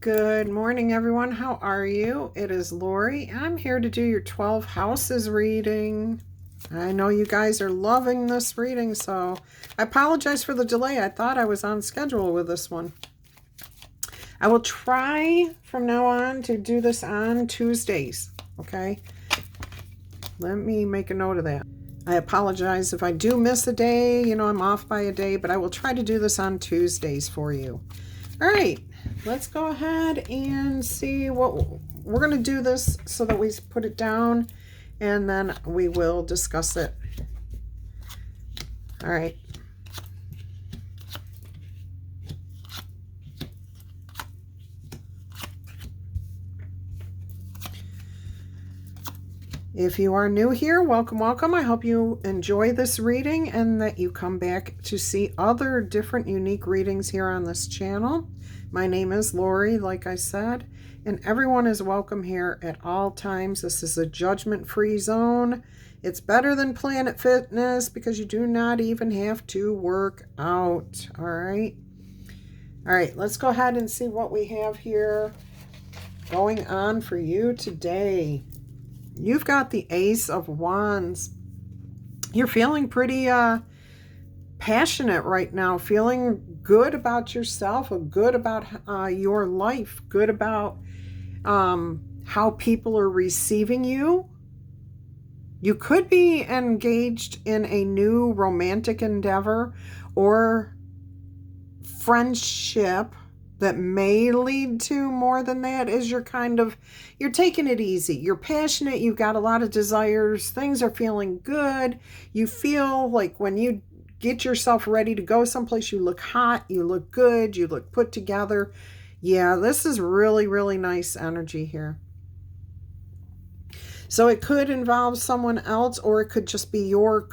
Good morning, everyone. How are you? It is Laurie. I'm here to do your 12 houses reading. I know you guys are loving this reading, so I apologize for the delay. I thought I was on schedule with this one. I will try from now on to do this on Tuesdays, okay? Let me make a note of that. I apologize if I do miss a day. You know, I'm off by a day, but I will try to do this on Tuesdays for you. All right, let's go ahead and see what we're going to do this so that we put it down and then we will discuss it. All right. If you are new here, welcome, welcome. I hope you enjoy this reading and that you come back to see other different unique readings here on this channel. My name is Laurie, like I said, and everyone is welcome here at all times. This is a judgment-free zone. It's better than Planet Fitness because you do not even have to work out, all right? All right, let's go ahead and see what we have here going on for you today. You've got the Ace of Wands. You're feeling pretty passionate right now, feeling good about yourself, good about your life, good about how people are receiving you. You could be engaged in a new romantic endeavor or friendship that may lead to more than that. Is you're taking it easy. You're passionate. You've got a lot of desires. Things are feeling good. You feel like when you get yourself ready to go someplace, you look hot, you look good, you look put together. Yeah, this is really, really nice energy here. So it could involve someone else, or it could just be your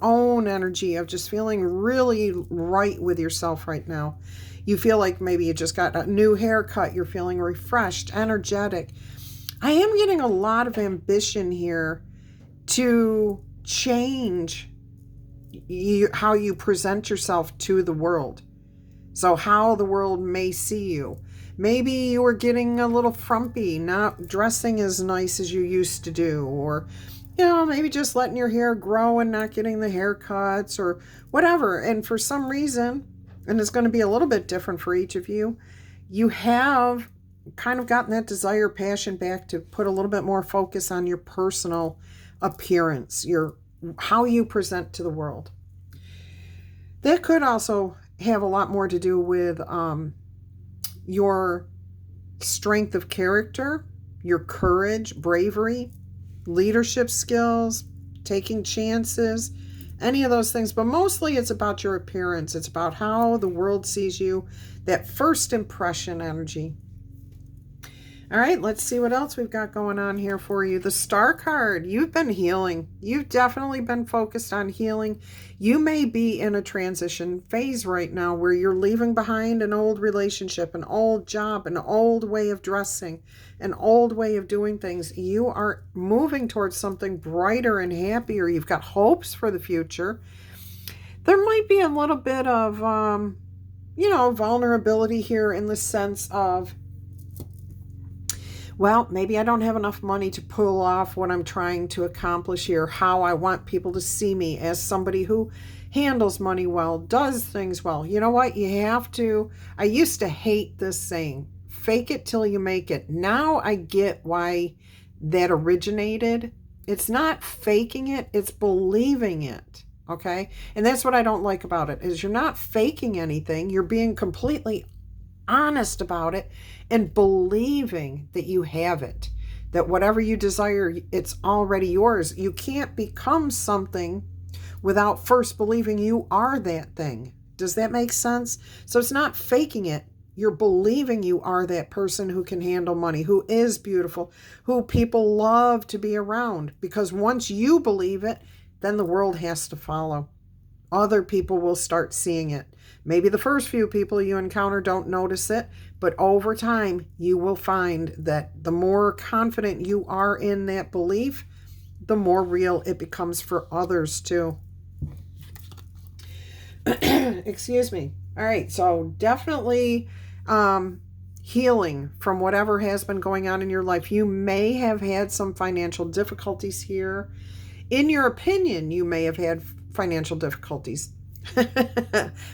own energy of just feeling really right with yourself right now. You feel like maybe you just got a new haircut. You're feeling refreshed, energetic. I am getting a lot of ambition here to change how you present yourself to the world. So how the world may see you. Maybe you are getting a little frumpy, not dressing as nice as you used to do, or, you know, maybe just letting your hair grow and not getting the haircuts or whatever. And for some reason, and it's going to be a little bit different for each of you, you have kind of gotten that desire, passion back to put a little bit more focus on your personal appearance, how you present to the world. That could also have a lot more to do with your strength of character, your courage, bravery, leadership skills, taking chances, any of those things. But mostly it's about your appearance. It's about how the world sees you, that first impression energy. All right, let's see what else we've got going on here for you. The Star card. You've been healing. You've definitely been focused on healing. You may be in a transition phase right now where you're leaving behind an old relationship, an old job, an old way of dressing, an old way of doing things. You are moving towards something brighter and happier. You've got hopes for the future. There might be a little bit of, vulnerability here in the sense of, well, maybe I don't have enough money to pull off what I'm trying to accomplish here, how I want people to see me as somebody who handles money well, does things well. You know what? I used to hate this saying, fake it till you make it. Now I get why that originated. It's not faking it, it's believing it. Okay? And that's what I don't like about it, is you're not faking anything. You're being completely honest about it and believing that you have it, that whatever you desire, it's already yours. You can't become something without first believing you are that thing. Does that make sense? So it's not faking it. You're believing you are that person who can handle money, who is beautiful, who people love to be around. Because once you believe it, then the world has to follow. Other people will start seeing it. Maybe the first few people you encounter don't notice it, but over time you will find that the more confident you are in that belief, the more real it becomes for others too. Excuse me. All right, so definitely healing from whatever has been going on in your life. You may have had some financial difficulties here. In your opinion, you may have had financial difficulties.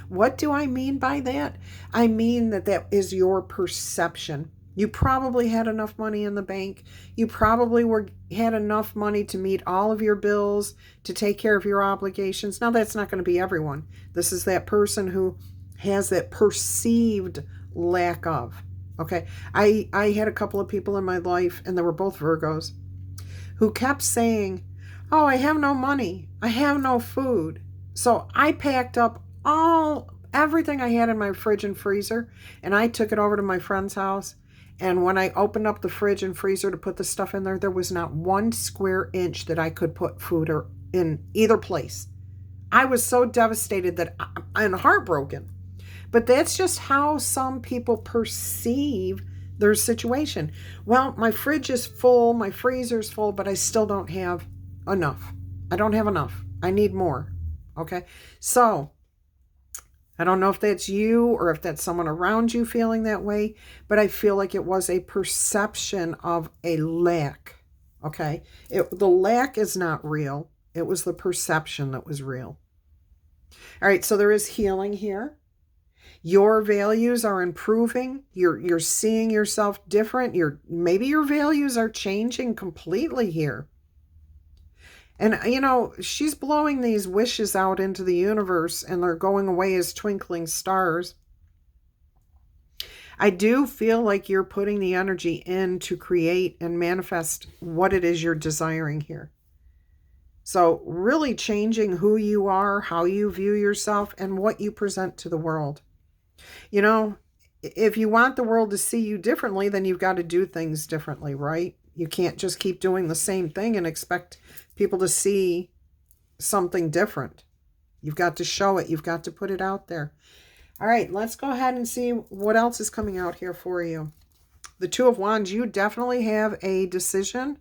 What do I mean by that? I mean that is your perception. You probably had enough money in the bank. You probably had enough money to meet all of your bills, to take care of your obligations. Now, that's not going to be everyone. This is that person who has that perceived lack of. Okay. I had a couple of people in my life, and they were both Virgos, who kept saying, oh, I have no money. I have no food. So I packed up everything I had in my fridge and freezer, and I took it over to my friend's house. And when I opened up the fridge and freezer to put the stuff in there, there was not 1 square inch that I could put food in either place. I was so devastated that I'm heartbroken. But that's just how some people perceive their situation. Well, my fridge is full, my freezer's full, but I still don't have enough. I don't have enough. I need more. Okay. So I don't know if that's you or if that's someone around you feeling that way, but I feel like it was a perception of a lack. Okay. The lack is not real. It was the perception that was real. All right. So there is healing here. Your values are improving. You're seeing yourself different. Maybe your values are changing completely here. And, she's blowing these wishes out into the universe, and they're going away as twinkling stars. I do feel like you're putting the energy in to create and manifest what it is you're desiring here. So really changing who you are, how you view yourself, and what you present to the world. If you want the world to see you differently, then you've got to do things differently, right? You can't just keep doing the same thing and expect people to see something different. You've got to show it. You've got to put it out there. All right, let's go ahead and see what else is coming out here for you. The Two of Wands, you definitely have a decision.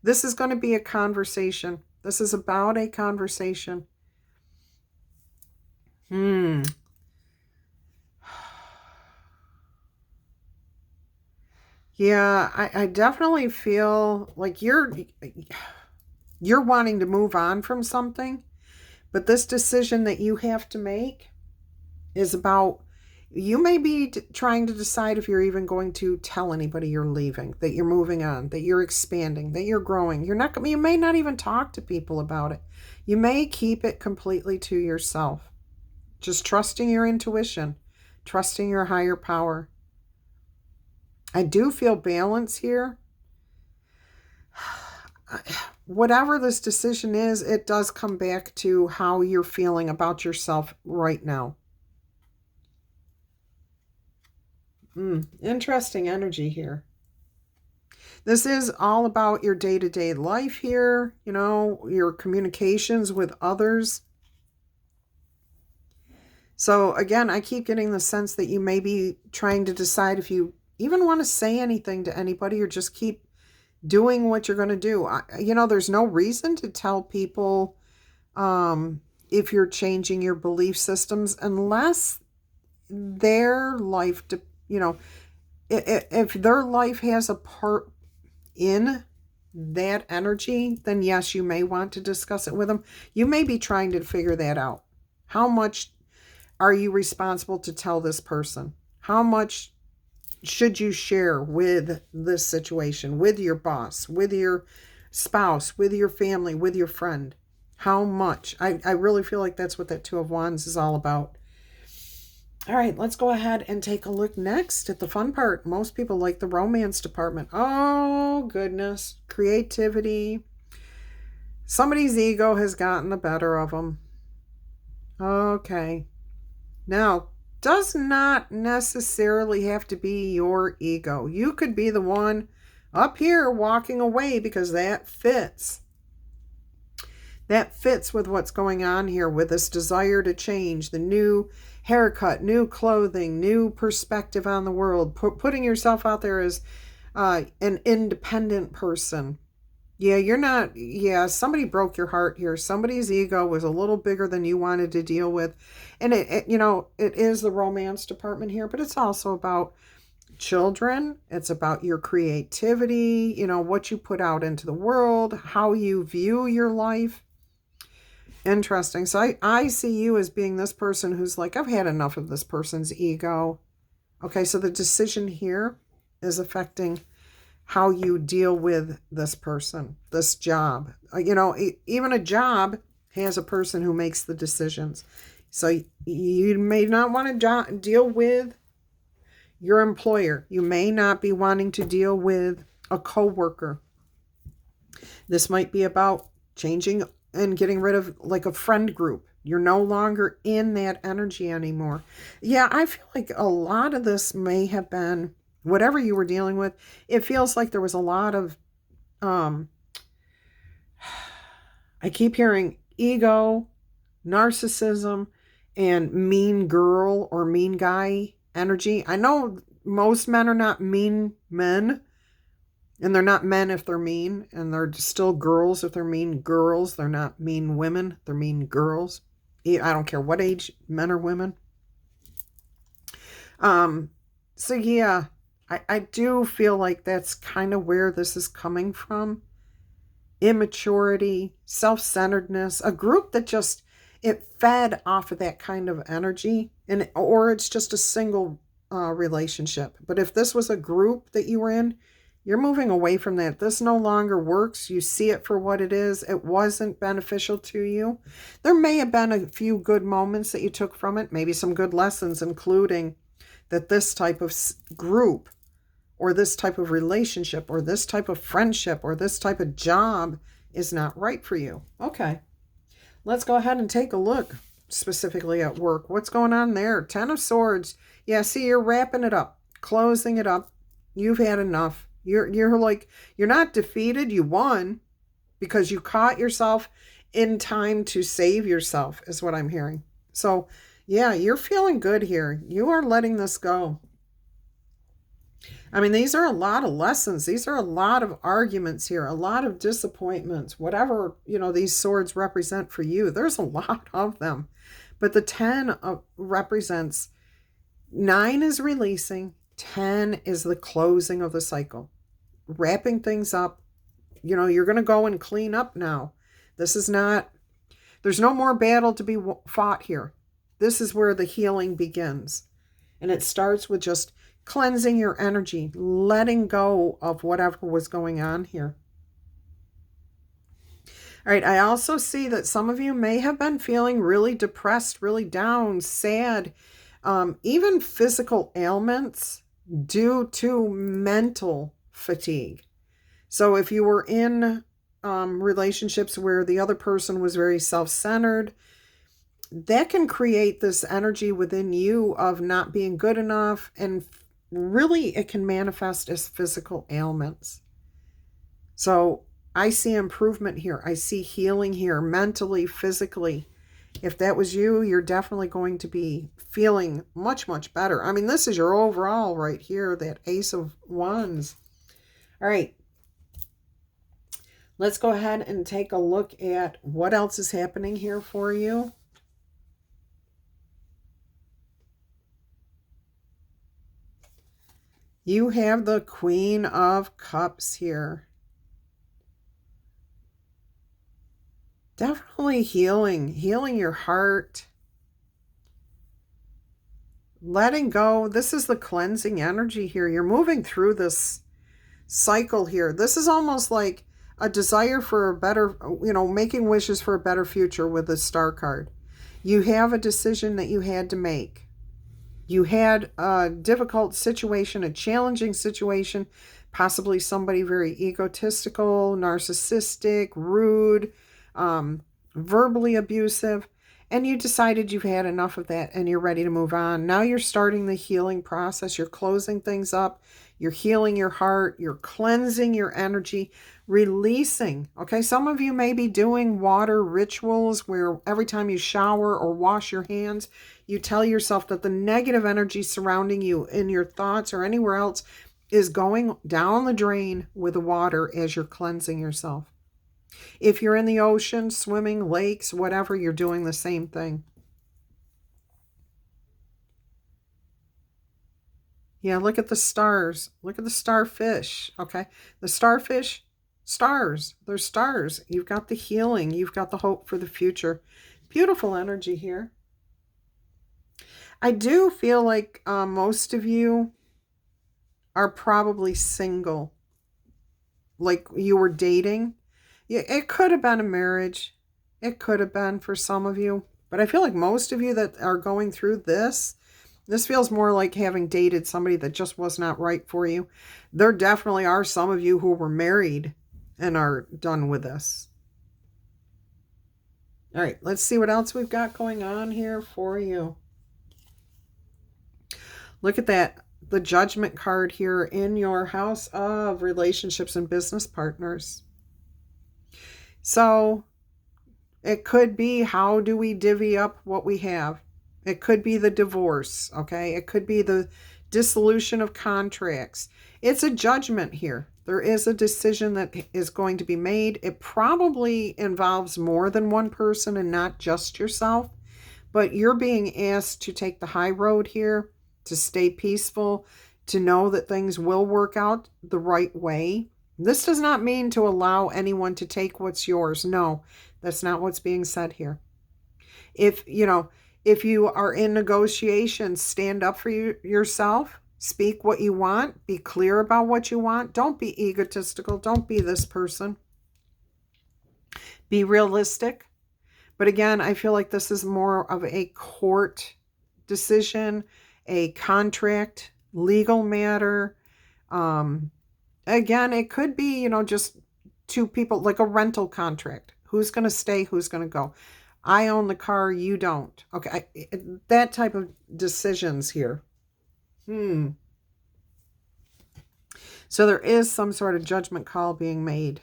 This is going to be a conversation. This is about a conversation. Yeah, I definitely feel like you're wanting to move on from something, but this decision that you have to make is about, you may be trying to decide if you're even going to tell anybody you're leaving, that you're moving on, that you're expanding, that you're growing. You may not even talk to people about it. You may keep it completely to yourself. Just trusting your intuition, trusting your higher power. I do feel balance here. Whatever this decision is, it does come back to how you're feeling about yourself right now. Interesting energy here. This is all about your day-to-day life here, your communications with others. So again, I keep getting the sense that you may be trying to decide if you even want to say anything to anybody, or just keep doing what you're going to do. There's no reason to tell people if you're changing your belief systems, unless their life, if their life has a part in that energy, then yes, you may want to discuss it with them. You may be trying to figure that out. How much are you responsible to tell this person? How much should you share with this situation, with your boss, with your spouse, with your family, with your friend? How much? I really feel like that's what that Two of Wands is all about. All right, let's go ahead and take a look next at the fun part. Most people like the romance department. Oh, goodness. Creativity. Somebody's ego has gotten the better of them. Okay. Now, does not necessarily have to be your ego. You could be the one up here walking away because that fits. That fits with what's going on here, with this desire to change, the new haircut, new clothing, new perspective on the world, putting yourself out there as an independent person. Yeah, somebody broke your heart here. Somebody's ego was a little bigger than you wanted to deal with. And it is the romance department here, but it's also about children. It's about your creativity, what you put out into the world, how you view your life. Interesting. So I see you as being this person who's like, I've had enough of this person's ego. Okay, so the decision here is affecting how you deal with this person, this job. Even a job has a person who makes the decisions. So you may not want to deal with your employer. You may not be wanting to deal with a coworker. This might be about changing and getting rid of like a friend group. You're no longer in that energy anymore. Yeah, I feel like a lot of this may have been whatever you were dealing with. It feels like there was a lot of, I keep hearing ego, narcissism, and mean girl or mean guy energy. I know most men are not mean men, and they're not men if they're mean, and they're still girls if they're mean girls. They're not mean women, they're mean girls. I don't care what age, men or women. So yeah, I do feel like that's kind of where this is coming from. Immaturity, self-centeredness, a group that just, it fed off of that kind of energy, or it's just a single relationship. But if this was a group that you were in, you're moving away from that. This no longer works. You see it for what it is. It wasn't beneficial to you. There may have been a few good moments that you took from it, maybe some good lessons, including that this type of group or this type of relationship or this type of friendship or this type of job is not right for you. Okay, let's go ahead and take a look specifically at work. What's going on there? 10 of Swords. Yeah, see, you're wrapping it up, closing it up. You've had enough. You're like, you're not defeated. You won because you caught yourself in time to save yourself is what I'm hearing. So yeah, you're feeling good here. You are letting this go. I mean, these are a lot of lessons. These are a lot of arguments here, a lot of disappointments, whatever, these swords represent for you. There's a lot of them. But the 10 represents 9 is releasing, 10 is the closing of the cycle, wrapping things up. You're going to go and clean up now. This is not, there's no more battle to be fought here. This is where the healing begins. And it starts with just cleansing your energy, letting go of whatever was going on here. All right, I also see that some of you may have been feeling really depressed, really down, sad, even physical ailments due to mental fatigue. So if you were in relationships where the other person was very self-centered, that can create this energy within you of not being good enough, and really it can manifest as physical ailments. So I see improvement here. I see healing here, mentally, physically. If that was you, you're definitely going to be feeling much, much better. I mean, this is your overall right here, that Ace of Wands. All right. Let's go ahead and take a look at what else is happening here for you. You have the Queen of Cups here. Definitely healing your heart. Letting go. This is the cleansing energy here. You're moving through this cycle here. This is almost like a desire for a better, making wishes for a better future with the Star card. You have a decision that you had to make. You had a difficult situation, a challenging situation, possibly somebody very egotistical, narcissistic, rude, verbally abusive, and you decided you've had enough of that and you're ready to move on. Now you're starting the healing process. You're closing things up. You're healing your heart. You're cleansing your energy, releasing. Okay, some of you may be doing water rituals where every time you shower or wash your hands, you tell yourself that the negative energy surrounding you in your thoughts or anywhere else is going down the drain with the water as you're cleansing yourself. If you're in the ocean, swimming, lakes, whatever, you're doing the same thing. Yeah, look at the stars. Look at the starfish. Okay. The starfish, stars. They're stars. You've got the healing. You've got the hope for the future. Beautiful energy here. I do feel like most of you are probably single. Like you were dating. Yeah, it could have been a marriage. It could have been for some of you. But I feel like most of you that are going through this feels more like having dated somebody that just was not right for you. There definitely are some of you who were married and are done with this. All right, let's see what else we've got going on here for you. Look at that. The Judgment card here in your house of relationships and business partners. So it could be, how do we divvy up what we have? It could be the divorce, okay? It could be the dissolution of contracts. It's a judgment here. There is a decision that is going to be made. It probably involves more than one person and not just yourself, but you're being asked to take the high road here, to stay peaceful, to know that things will work out the right way. This does not mean to allow anyone to take what's yours. No, that's not what's being said here. If you are in negotiations, stand up for yourself, speak what you want, be clear about what you want. Don't be egotistical. Don't be this person. Be realistic. But again, I feel like this is more of a court decision, a contract, legal matter. Again, it could be, just two people, like a rental contract. Who's going to stay? Who's going to go? I own the car, you don't. Okay, that type of decisions here. So there is some sort of judgment call being made.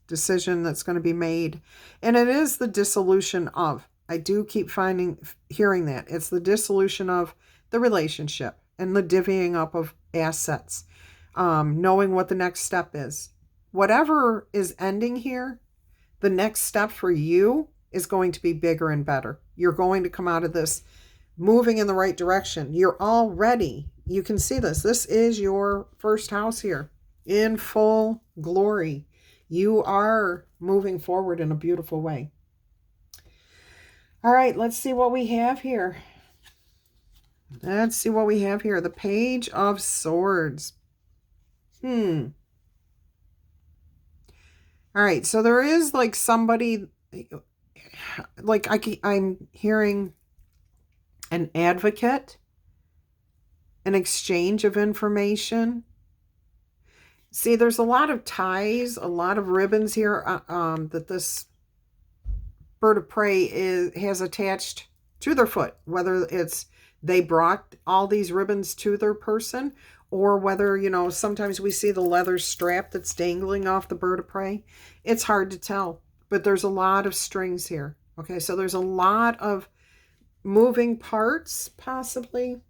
Decision that's going to be made. And it is the dissolution of. I do keep hearing that. It's the dissolution of the relationship and the divvying up of assets. Knowing what the next step is. Whatever is ending here, the next step for you is going to be bigger and better. You're going to come out of this moving in the right direction. You're already, you can see this. This is your first house here in full glory. You are moving forward in a beautiful way. All right, let's see what we have here. Let's see what we have here. The Page of Swords. All right, so there is like somebody, like I'm hearing an advocate, an exchange of information. See, there's a lot of ties, a lot of ribbons here that this bird of prey has attached to their foot, whether it's they brought all these ribbons to their person, or whether, sometimes we see the leather strap that's dangling off the bird of prey. It's hard to tell, but there's a lot of strings here. Okay, so there's a lot of moving parts, possibly.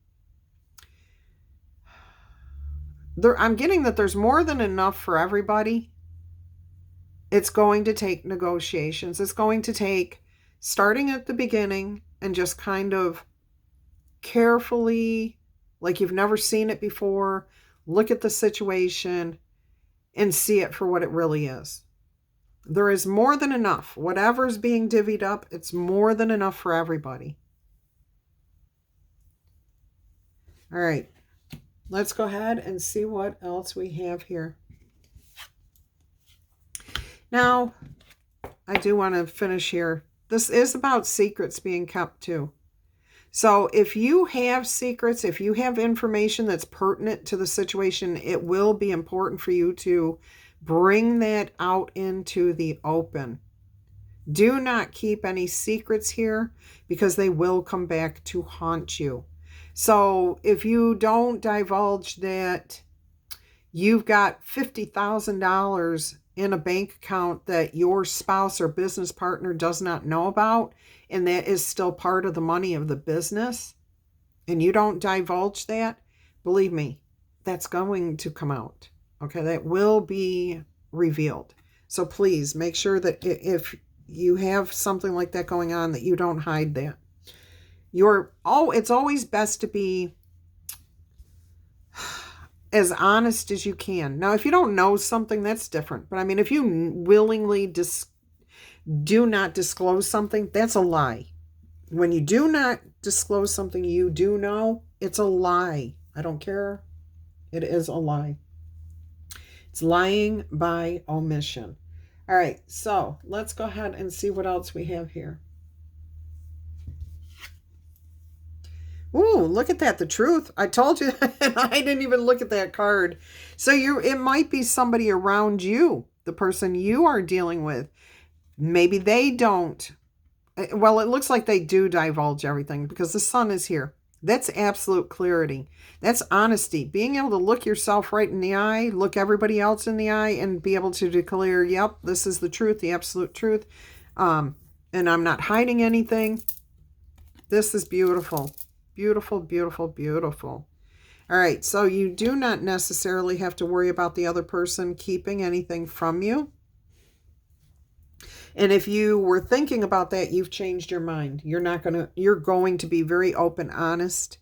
I'm getting that there's more than enough for everybody. It's going to take negotiations. It's going to take starting at the beginning and just kind of carefully, like you've never seen it before, look at the situation and see it for what it really is. There is more than enough. Whatever's being divvied up, it's more than enough for everybody. All right, let's go ahead and see what else we have here. Now, I do want to finish here. This is about secrets being kept too. So if you have secrets, if you have information that's pertinent to the situation, it will be important for you to bring that out into the open. Do not keep any secrets here because they will come back to haunt you. So if you don't divulge that you've got $50,000 in a bank account that your spouse or business partner does not know about, and that is still part of the money of the business, and you don't divulge that, believe me, that's going to come out. Okay, that will be revealed. So please make sure that if you have something like that going on, that you don't hide that. It's always best to be as honest as you can. Now, if you don't know something, that's different. But I mean, if you willingly do not disclose something, that's a lie. When you do not disclose something you do know, it's a lie. I don't care. It is a lie. It's lying by omission. All right, so let's go ahead and see what else we have here. Ooh, look at that, the truth. I told you, and I didn't even look at that card. So it might be somebody around you, the person you are dealing with. Maybe they don't. Well, it looks like they do divulge everything because the sun is here. That's absolute clarity. That's honesty. Being able to look yourself right in the eye, look everybody else in the eye, and be able to declare, yep, this is the truth, the absolute truth. And I'm not hiding anything. This is beautiful. Beautiful, beautiful, beautiful. All right, so you do not necessarily have to worry about the other person keeping anything from you. And if you were thinking about that, you've changed your mind. You're going to be very open, honest,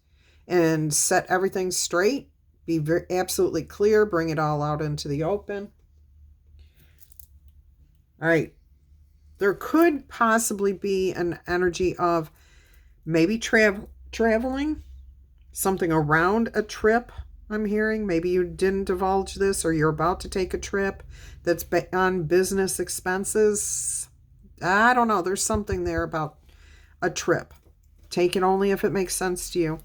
and set everything straight. Be very absolutely clear, bring it all out into the open. All right. There could possibly be an energy of maybe traveling, something around a trip. I'm hearing maybe you didn't divulge this, or you're about to take a trip that's on business expenses. I don't know. There's something there about a trip. Take it only if it makes sense to you.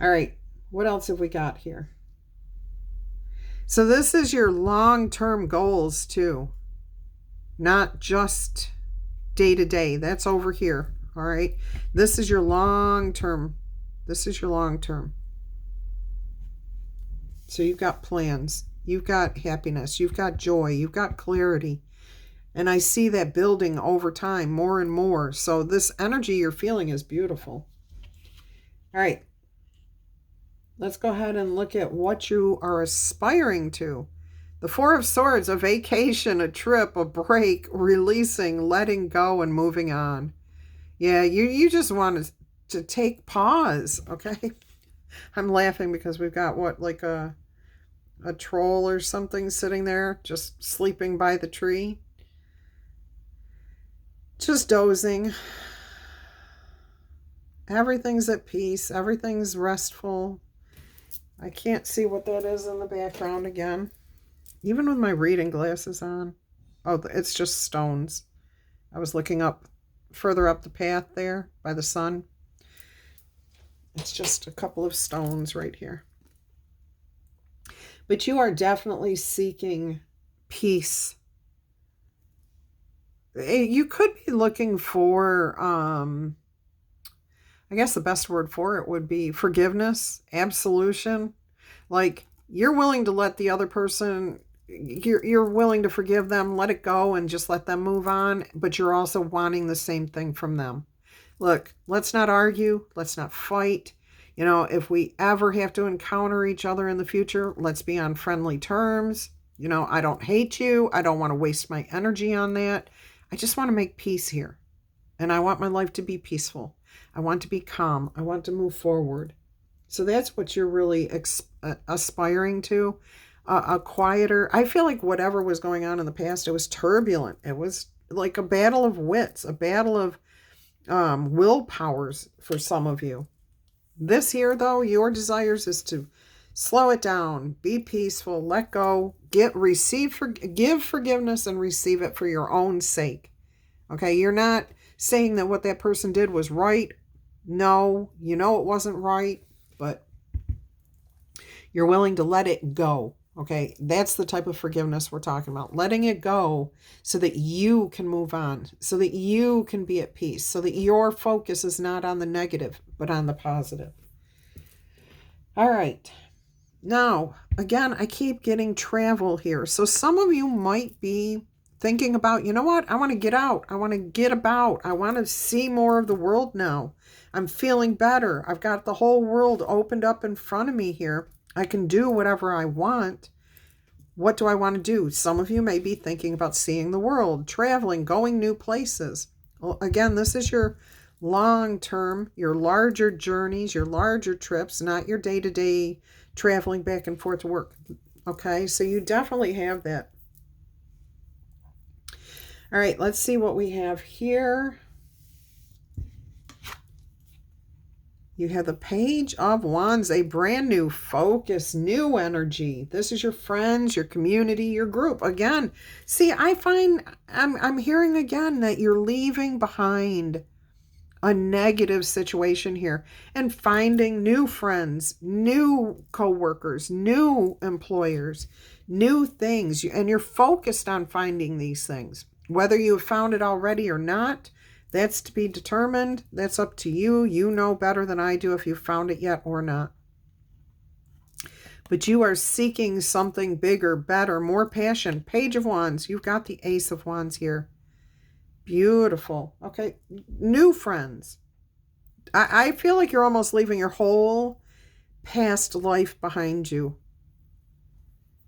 All right. What else have we got here? So this is your long-term goals too. Not just day to day. That's over here. All right. This is your long-term. This is your long-term. So you've got plans, you've got happiness, you've got joy, you've got clarity. And I see that building over time more and more. So this energy you're feeling is beautiful. All right. Let's go ahead and look at what you are aspiring to. The Four of Swords, a vacation, a trip, a break, releasing, letting go, and moving on. Yeah, you just want to take pause, okay? I'm laughing because we've got like a troll or something sitting there just sleeping by the tree. Just dozing. Everything's at peace. Everything's restful. I can't see what that is in the background again. Even with my reading glasses on. Oh, it's just stones. I was looking up further up the path there by the sun. It's just a couple of stones right here. But you are definitely seeking peace. You could be looking for, I guess the best word for it would be forgiveness, absolution. Like you're willing to let the other person, you're willing to forgive them, let it go and just let them move on. But you're also wanting the same thing from them. Look, let's not argue. Let's not fight. You know, if we ever have to encounter each other in the future, let's be on friendly terms. You know, I don't hate you. I don't want to waste my energy on that. I just want to make peace here. And I want my life to be peaceful. I want to be calm. I want to move forward. So that's what you're really aspiring to. A quieter, I feel like whatever was going on in the past, it was turbulent. It was like a battle of wits, a battle of willpowers for some of you. This here, though, your desires is to slow it down, be peaceful, let go, give forgiveness and receive it for your own sake. Okay, you're not saying that what that person did was right. No, you know it wasn't right, but you're willing to let it go. Okay, that's the type of forgiveness we're talking about. Letting it go so that you can move on, so that you can be at peace, so that your focus is not on the negative, but on the positive. All right. Now, again, I keep getting travel here. So some of you might be thinking about, you know what? I want to get out. I want to get about. I want to see more of the world now. I'm feeling better. I've got the whole world opened up in front of me here. I can do whatever I want. What do I want to do? Some of you may be thinking about seeing the world, traveling, going new places. Well, again, this is your long term, your larger journeys, your larger trips, not your day-to-day traveling back and forth to work. Okay, so you definitely have that. All right, let's see what we have here. You have the Page of Wands, a brand new focus, new energy. This is your friends, your community, your group. Again, see, I find I'm hearing again that you're leaving behind a negative situation here and finding new friends, new coworkers, new employers, new things. And you're focused on finding these things. Whether you have found it already or not, that's to be determined. That's up to you. You know better than I do if you found it yet or not. But you are seeking something bigger, better, more passion. Page of Wands. You've got the Ace of Wands here. Beautiful. Okay. New friends. I feel like you're almost leaving your whole past life behind you.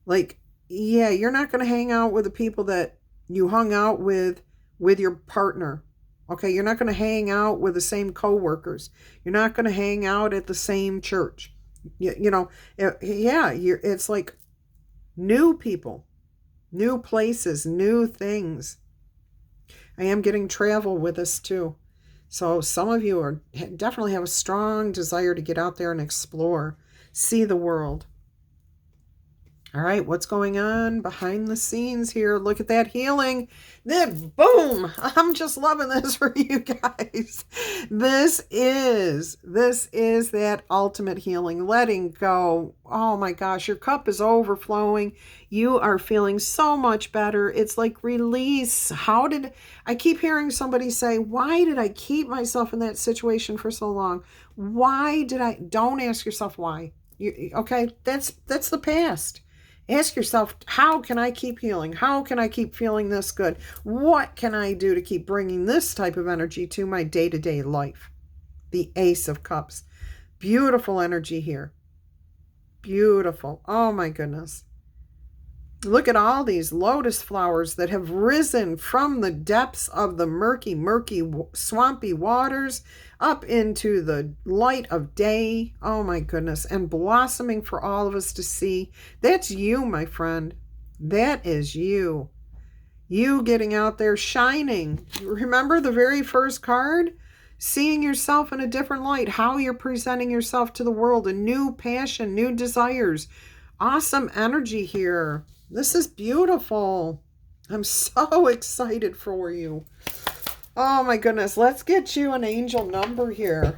Like, yeah, you're not going to hang out with the people that you hung out with your partner. Okay, you're not going to hang out with the same coworkers. You're not going to hang out at the same church. It's like new people, new places, new things. I am getting travel with us too. So some of you definitely have a strong desire to get out there and explore, see the world. All right, what's going on behind the scenes here? Look at that healing. Then, boom, I'm just loving this for you guys. This is that ultimate healing, letting go. Oh my gosh, your cup is overflowing. You are feeling so much better. It's like release. I keep hearing somebody say, why did I keep myself in that situation for so long? Don't ask yourself why. Okay, that's the past. Ask yourself, how can I keep healing? How can I keep feeling this good? What can I do to keep bringing this type of energy to my day-to-day life? The Ace of Cups. Beautiful energy here. Beautiful. Oh my goodness. Look at all these lotus flowers that have risen from the depths of the murky, swampy waters up into the light of day. Oh my goodness. And blossoming for all of us to see. That's you, my friend. That is you. You getting out there shining. Remember the very first card? Seeing yourself in a different light. How you're presenting yourself to the world. A new passion, new desires. Awesome energy here. This is beautiful. I'm so excited for you. Oh my goodness. Let's get you an angel number here.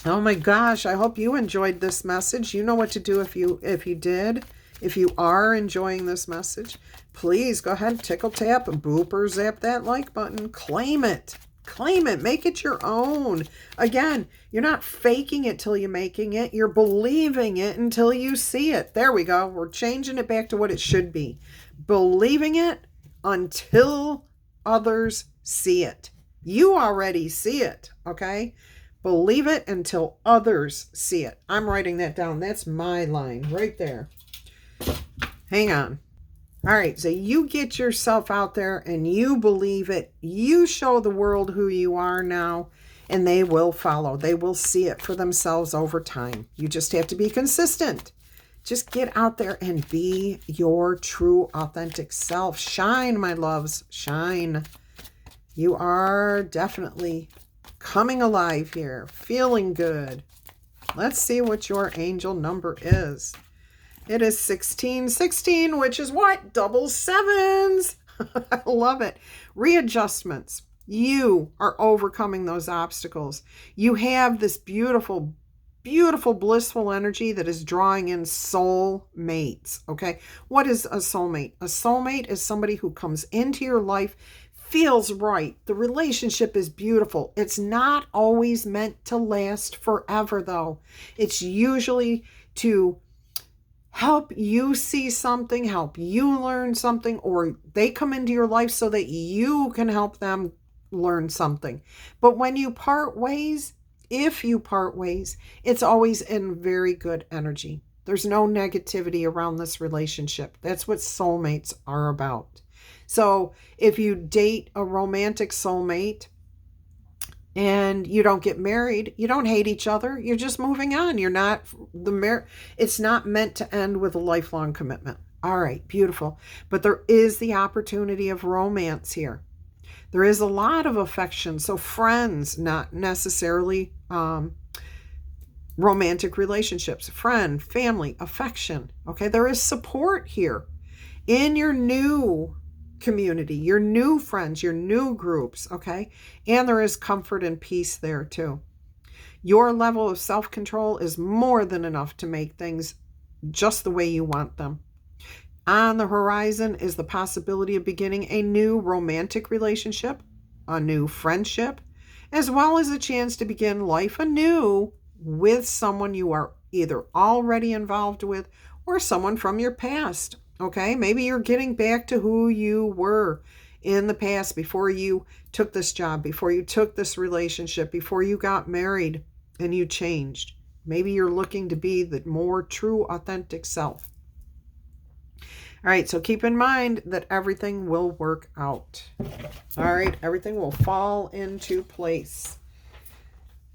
Oh my gosh. I hope you enjoyed this message. You know what to do if you did. If you are enjoying this message, please go ahead, tickle tap and booper zap that like button. Claim it. Claim it. Make it your own. Again, you're not faking it till you're making it. You're believing it until you see it. There we go. We're changing it back to what it should be. Believing it until others see it. You already see it, okay? Believe it until others see it. I'm writing that down. That's my line right there. Hang on. All right, so you get yourself out there and you believe it. You show the world who you are now, and they will follow. They will see it for themselves over time. You just have to be consistent. Just get out there and be your true, authentic self. Shine, my loves, shine. You are definitely coming alive here, feeling good. Let's see what your angel number is. It is 1616, which is what? Double sevens. I love it. Readjustments. You are overcoming those obstacles. You have this beautiful, beautiful, blissful energy that is drawing in soul mates. Okay. What is a soulmate? A soulmate is somebody who comes into your life, feels right. The relationship is beautiful. It's not always meant to last forever, though. It's usually to help you see something, help you learn something, or they come into your life so that you can help them learn something. But when you part ways, if you part ways, it's always in very good energy. There's no negativity around this relationship. That's what soulmates are about. So if you date a romantic soulmate, and you don't get married, you don't hate each other. You're just moving on. You're not it's not meant to end with a lifelong commitment. All right, beautiful. But there is the opportunity of romance here. There is a lot of affection. So friends, not necessarily romantic relationships, friend, family, affection. Okay, there is support here in your new community, your new friends, your new groups. Okay, and there is comfort and peace there too. Your level of self-control is more than enough to make things just the way you want them. On the horizon is the possibility of beginning a new romantic relationship, a new friendship, as well as a chance to begin life anew with someone you are either already involved with or someone from your past. Okay, maybe you're getting back to who you were in the past before you took this job, before you took this relationship, before you got married and you changed. Maybe you're looking to be the more true, authentic self. All right, so keep in mind that everything will work out. All right, everything will fall into place.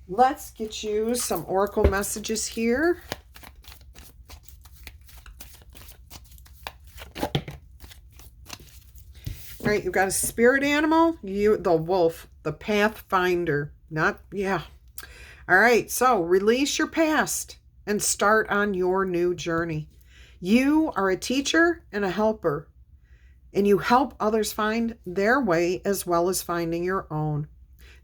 Let's get you some oracle messages here. All right, you've got a spirit animal, the wolf, the pathfinder. All right, so release your past and start on your new journey. You are a teacher and a helper, and you help others find their way as well as finding your own.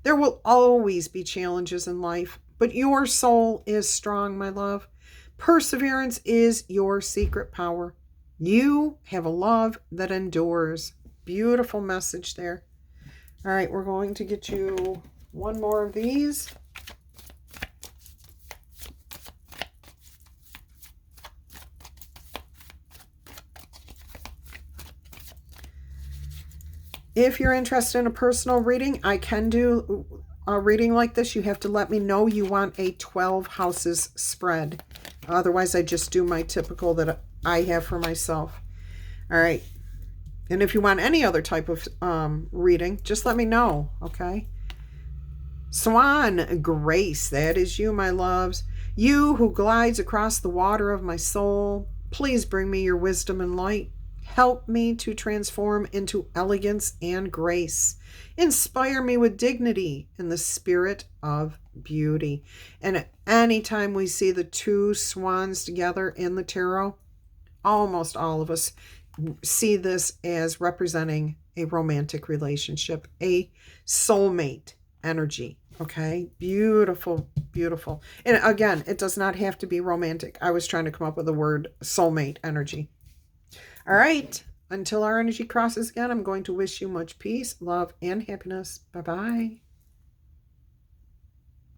There will always be challenges in life, but your soul is strong, my love. Perseverance is your secret power. You have a love that endures. Beautiful message there. All right, we're going to get you one more of these. If you're interested in a personal reading, I can do a reading like this. You have to let me know you want a 12 houses spread. Otherwise, I just do my typical that I have for myself. All right. And if you want any other type of reading, just let me know, okay? Swan Grace, that is you, my loves. You who glides across the water of my soul, please bring me your wisdom and light. Help me to transform into elegance and grace. Inspire me with dignity in the spirit of beauty. And anytime we see the two swans together in the tarot, almost all of us see this as representing a romantic relationship, a soulmate energy. Okay, beautiful, beautiful. And again, it does not have to be romantic. I was trying to come up with the word soulmate energy. All right, until our energy crosses again, I'm going to wish you much peace, love, and happiness. Bye-bye.